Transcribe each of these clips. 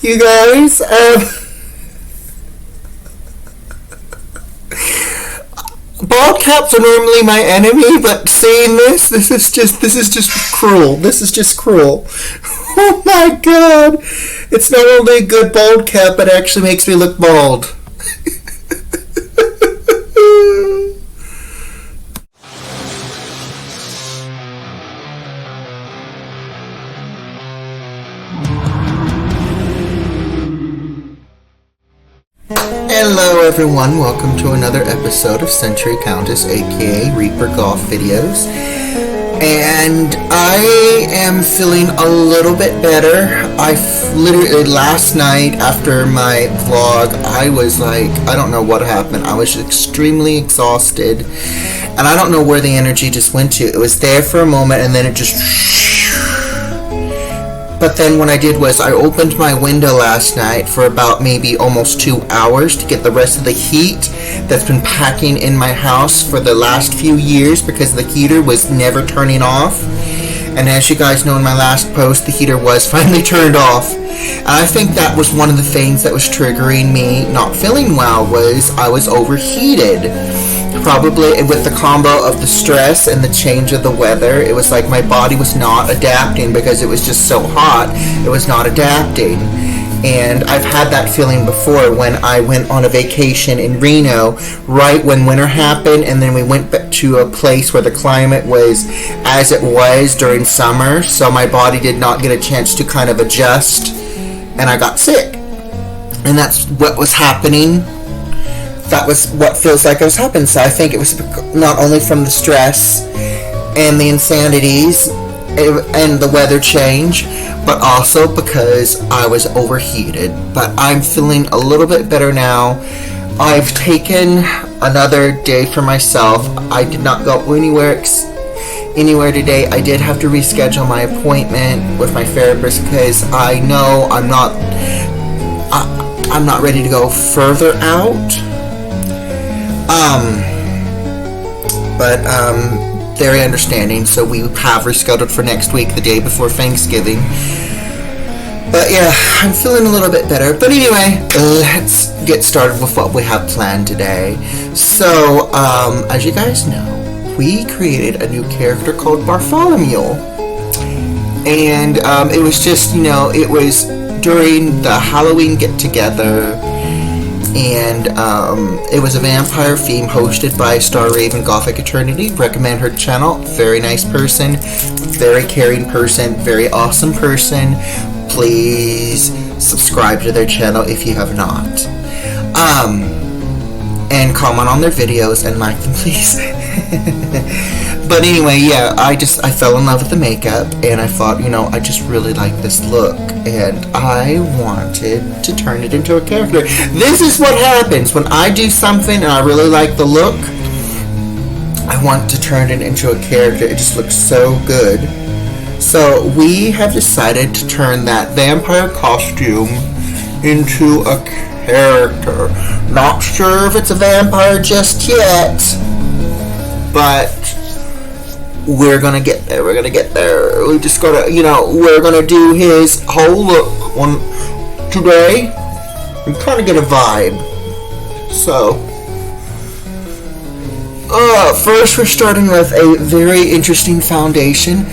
You guys, bald caps are normally my enemy, but seeing this is just cruel. This is just cruel. Oh my god! It's not only a good bald cap, but it actually makes me look bald. Hello everyone, welcome to another episode of Century Countess aka Reaper Golf Videos. And I am feeling a little bit better. Literally last night after my vlog, I was like, I don't know what happened. I was extremely exhausted. And I don't know where the energy just went to. It was there for a moment and then it just... But then what I did was I opened my window last night for about maybe almost 2 hours to get the rest of the heat that's been packing in my house for the last few years because the heater was never turning off. And as you guys know in my last post, the heater was finally turned off. And I think that was one of the things that was triggering me not feeling well, was I was overheated. Probably with the combo of the stress and the change of the weather, it was like my body was not adapting because it was just so hot. It was not adapting. And I've had that feeling before when I went on a vacation in Reno right when winter happened, and then we went back to a place where the climate was as it was during summer, so my body did not get a chance to kind of adjust, and I got sick. And that's what was happening. That was what feels like it was happening. So I think it was not only from the stress and the insanities and the weather change, but also because I was overheated. But I'm feeling a little bit better now. I've taken another day for myself. I did not go anywhere today. I did have to reschedule my appointment with my therapist because I know I'm not ready to go further out. But very understanding, so we have rescheduled for next week, the day before Thanksgiving. But yeah, I'm feeling a little bit better. But anyway, let's get started with what we have planned today. So, as you guys know, we created a new character called Bartholomew. And it was just, it was during the Halloween get-together. And it was a vampire theme hosted by Star Raven Gothic Eternity. Recommend her channel. Very nice person, very caring person, very awesome person. Please subscribe to their channel if you have not. And comment on their videos and like them, please. But anyway, yeah, I fell in love with the makeup, and I thought, I just really like this look, and I wanted to turn it into a character. This is what happens when I do something and I really like the look. I want to turn it into a character. It just looks so good. So we have decided to turn that vampire costume into a character. Not sure if it's a vampire just yet, but we're gonna get there. We just gotta, we're gonna do his whole look on today and kind of get a vibe. So, first we're starting with a very interesting foundation.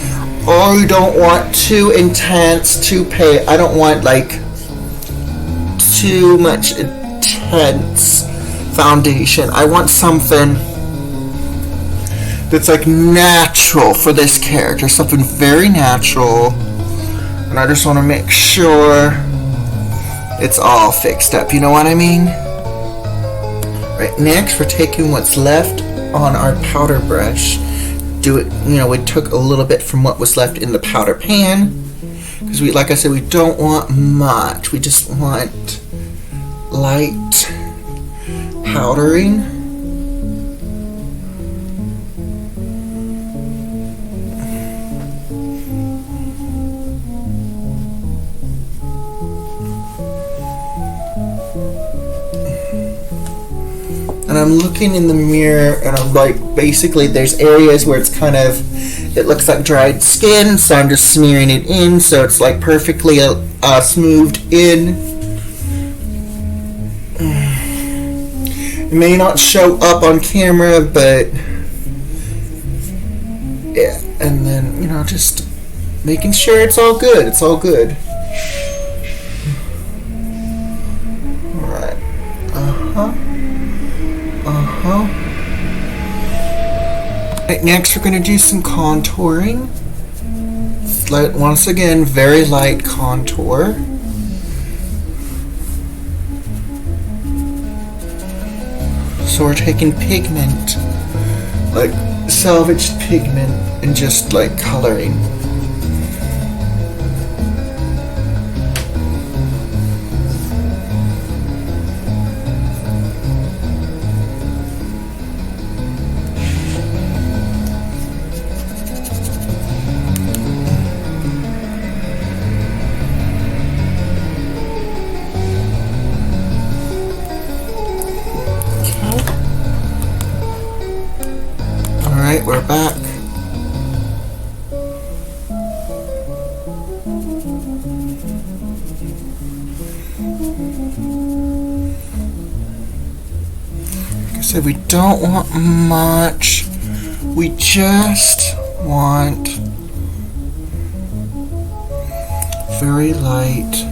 I don't want too intense, I don't want like too much intense foundation. I want something that's like natural for this character, something very natural, and I just want to make sure it's all fixed up, you know what I mean? Right, next we're taking what's left on our powder brush. We took a little bit from what was left in the powder pan, because like I said, we don't want much, we just want light powdering. And I'm looking in the mirror and I'm like, basically there's areas where it's kind of It looks like dried skin, so I'm just smearing it in so it's like perfectly smoothed in. It may not show up on camera, but yeah, and then, you know, just making sure it's all good. It's all good. Alright. Right, next we're going to do some contouring. Once again, very light contour. So we're taking pigment, like salvaged pigment, and just like coloring. Alright, we're back. Like I said, we don't want much. We just want very light.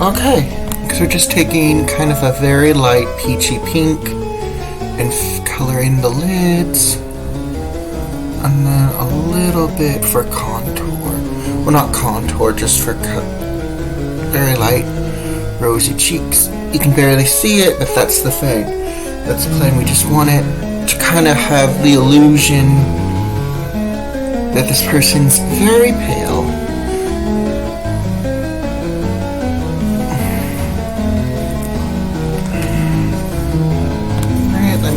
Okay, because we're just taking kind of a very light peachy pink and coloring the lids, and then a little bit for contour. Well, not contour, just for very light rosy cheeks. You can barely see it, but that's the thing. That's the plan. We just want it to kind of have the illusion that this person's very pale.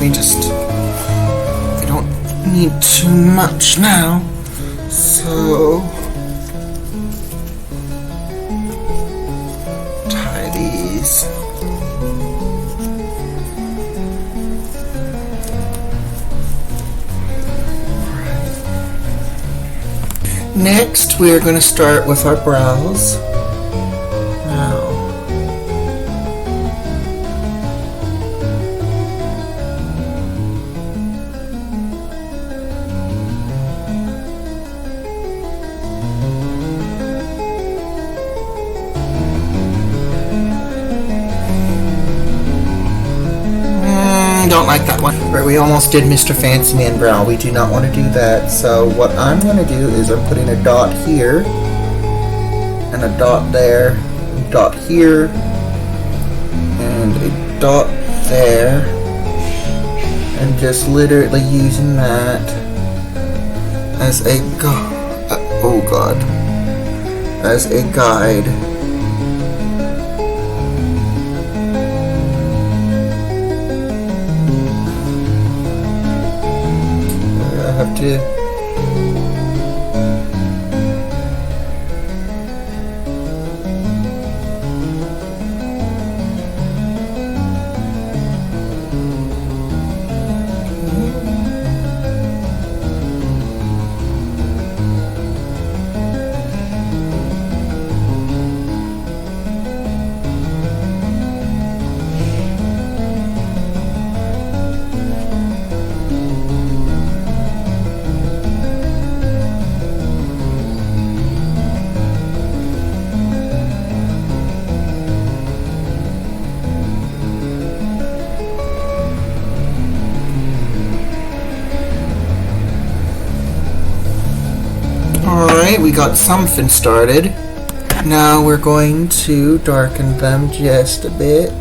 I don't need too much now, so tie these. Next, we are going to start with our brows. Don't like that one. Right, we almost did Mr. Fancy Man brow. We do not want to do that. So what I'm going to do is I'm putting a dot here and a dot there, a dot here and a dot there, and just literally using that as a as a guide. Have to Alright, we got something started. Now we're going to darken them just a bit.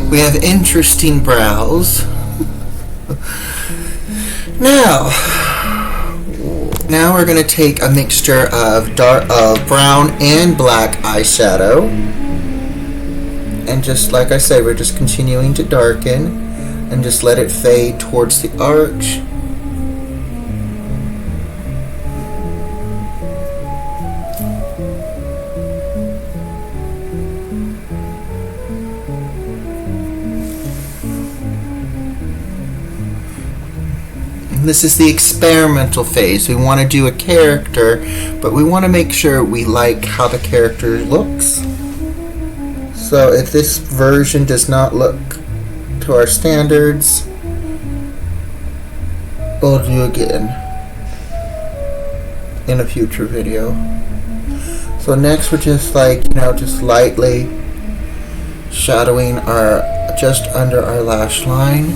We have interesting brows. Now we're going to take a mixture of brown and black eyeshadow. And just like I said, we're just continuing to darken and just let it fade towards the arch. This is the experimental phase. We want to do a character, but we want to make sure we like how the character looks. So if this version does not look to our standards, we'll do again in a future video. So next we're just just lightly shadowing just under our lash line.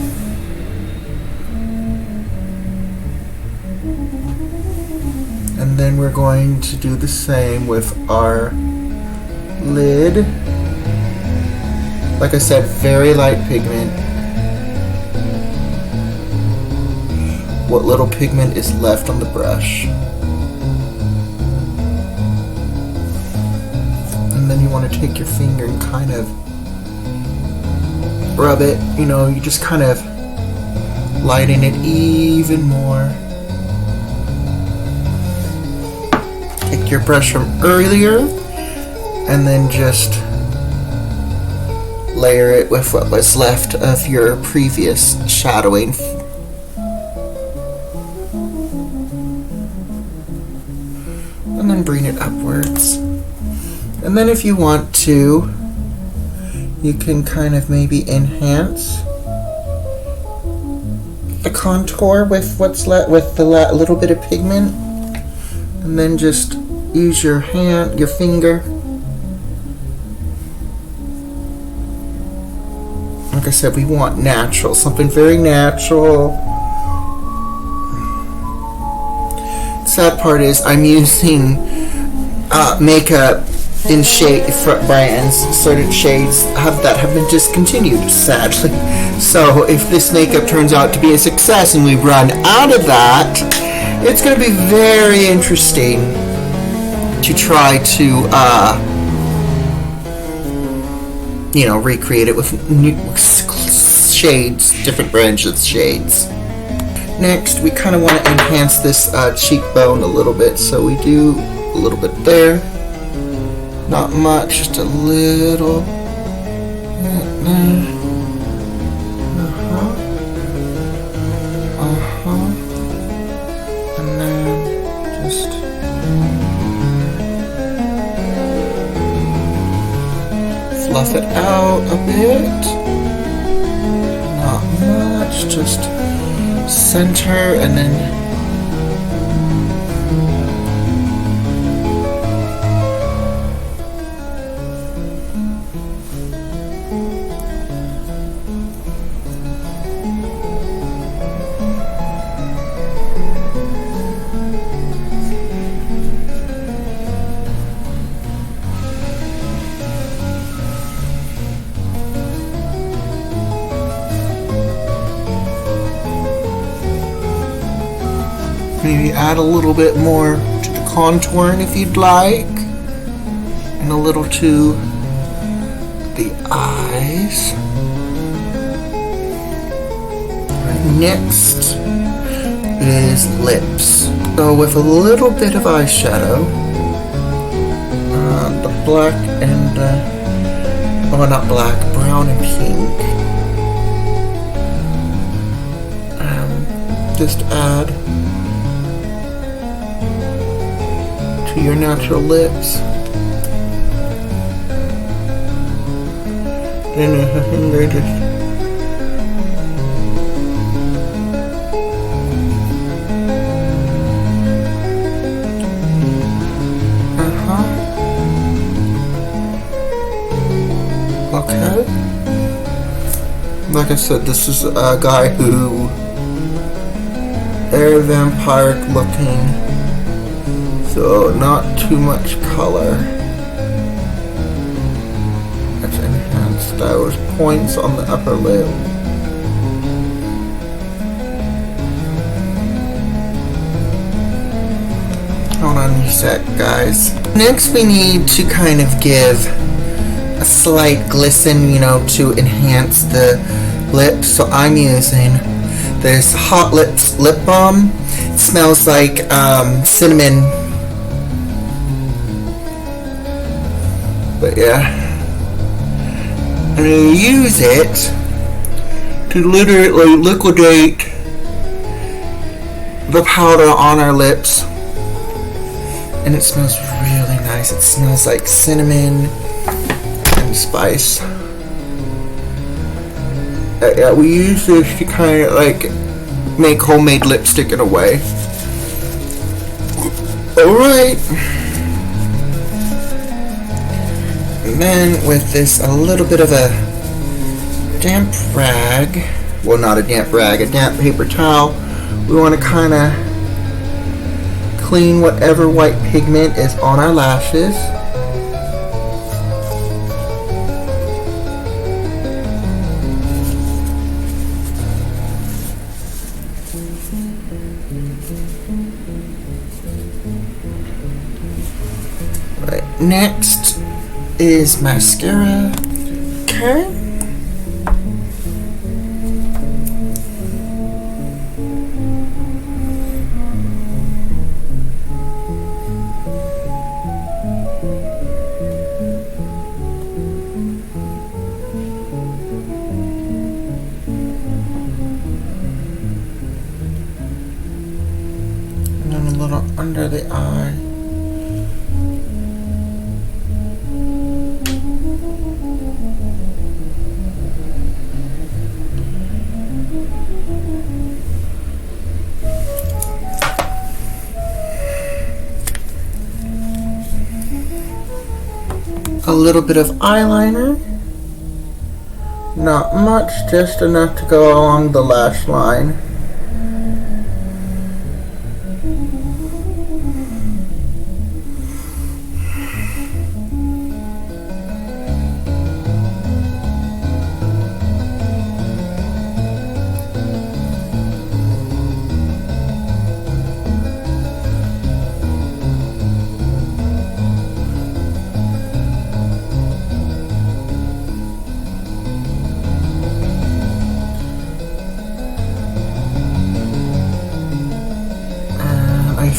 And then we're going to do the same with our lid. Like I said, very light pigment. What little pigment is left on the brush. And then you want to take your finger and kind of rub it. You just kind of lighten it even more. Take your brush from earlier and then just layer it with what was left of your previous shadowing. And then bring it upwards. And then if you want to, you can kind of maybe enhance the contour with what's left, with the little bit of pigment. And then just use your finger. Like I said, we want natural, something very natural. The sad part is I'm using makeup in brands, certain shades that have been discontinued, sadly. So if this makeup turns out to be a success and we run out of that, it's going to be very interesting to try to, recreate it with new shades, different branches of shades. Next, we kind of want to enhance this cheekbone a little bit, so we do a little bit there. Not much, just a little. And then just fluff it out a bit. Not much, just center and then maybe add a little bit more to the contouring if you'd like, and a little to the eyes. Right, next is lips. So with a little bit of eyeshadow, the black and, not black, brown and pink. just add to your natural lips. Then they just okay. Like I said, this is a guy who air vampire looking, so not too much color. Let's enhance those points on the upper lip. Hold on a sec, guys. Next we need to kind of give a slight glisten, to enhance the lips. So I'm using this Hot Lips lip balm. It smells like cinnamon. But yeah. And I use it to literally liquidate the powder on our lips. And it smells really nice. It smells like cinnamon and spice. Yeah, we use this to kind of like make homemade lipstick in a way. Alright. And then with this, a little bit of a damp rag. Well, not a damp rag, a damp paper towel. We want to kind of clean whatever white pigment is on our lashes. Right, next is mascara. Okay. Under the eye. A little bit of eyeliner. Not much, just enough to go along the lash line.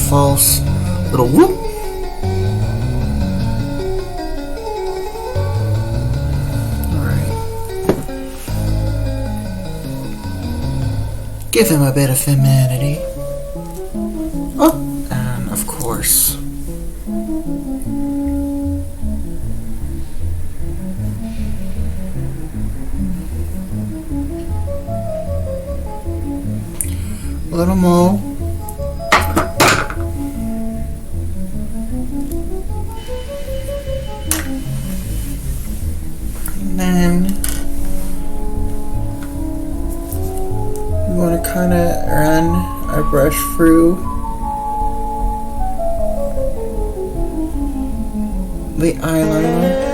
False little whoop. Alright. Give him a bit of femininity. Oh, and of course. A little more. Then we want to kind of run our brush through the eyeliner.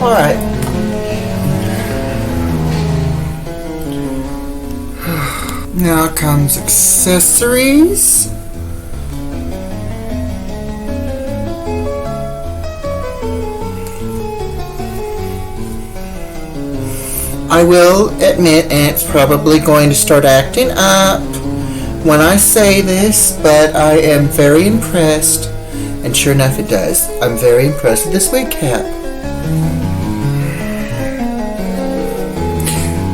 All right. Now comes accessories. I will admit, and it's probably going to start acting up when I say this, but I am very impressed And sure enough, it does. I'm very impressed with this wig cap.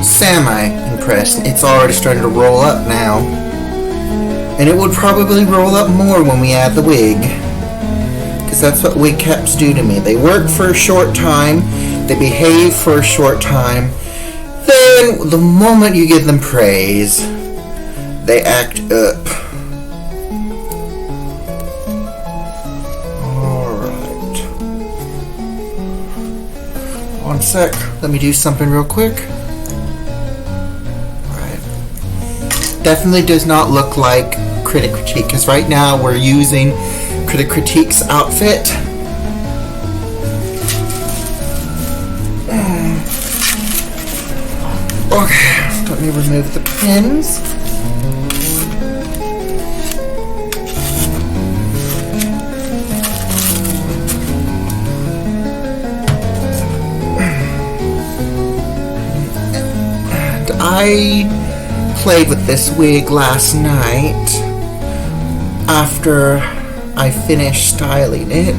Semi-impressed. It's already starting to roll up now. And it would probably roll up more when we add the wig. Because that's what wig caps do to me. They work for a short time. They behave for a short time. Then, the moment you give them praise, they act up. Alright. One sec. Let me do something real quick. Alright. Definitely does not look like Critic Critique, because right now we're using Critic Critique's outfit. Okay, let me remove the pins. And I played with this wig last night after I finished styling it.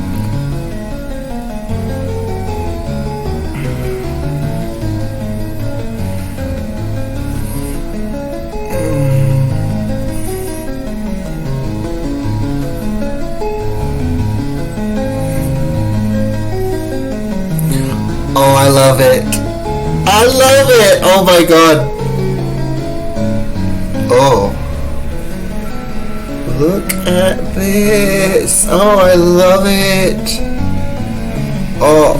Oh, I love it. I love it. Oh my god. Oh. Look at this. Oh, I love it. Oh.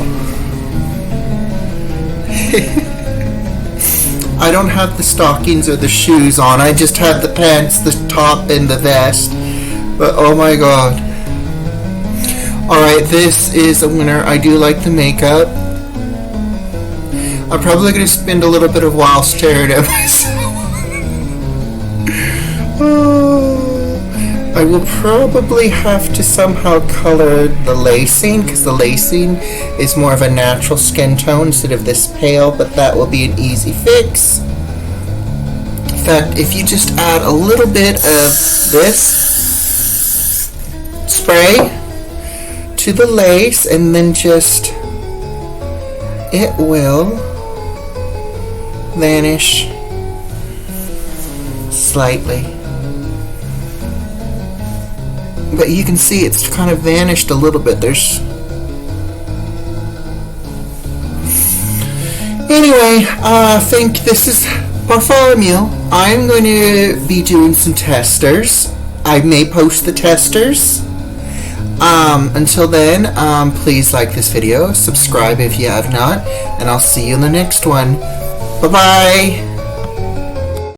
I don't have the stockings or the shoes on. I just have the pants, the top, and the vest. But oh my god. Alright, this is a winner. I do like the makeup. I'm probably going to spend a little bit of while staring at myself. I will probably have to somehow color the lacing, because the lacing is more of a natural skin tone instead of this pale, but that will be an easy fix. In fact, if you just add a little bit of this spray to the lace, and then just, it will vanish slightly. But you can see it's kind of vanished a little bit. Anyway, I think this is Bartholomew. I'm going to be doing some testers. I may post the testers. Until then, please like this video, subscribe if you have not, and I'll see you in the next one. Bye-bye!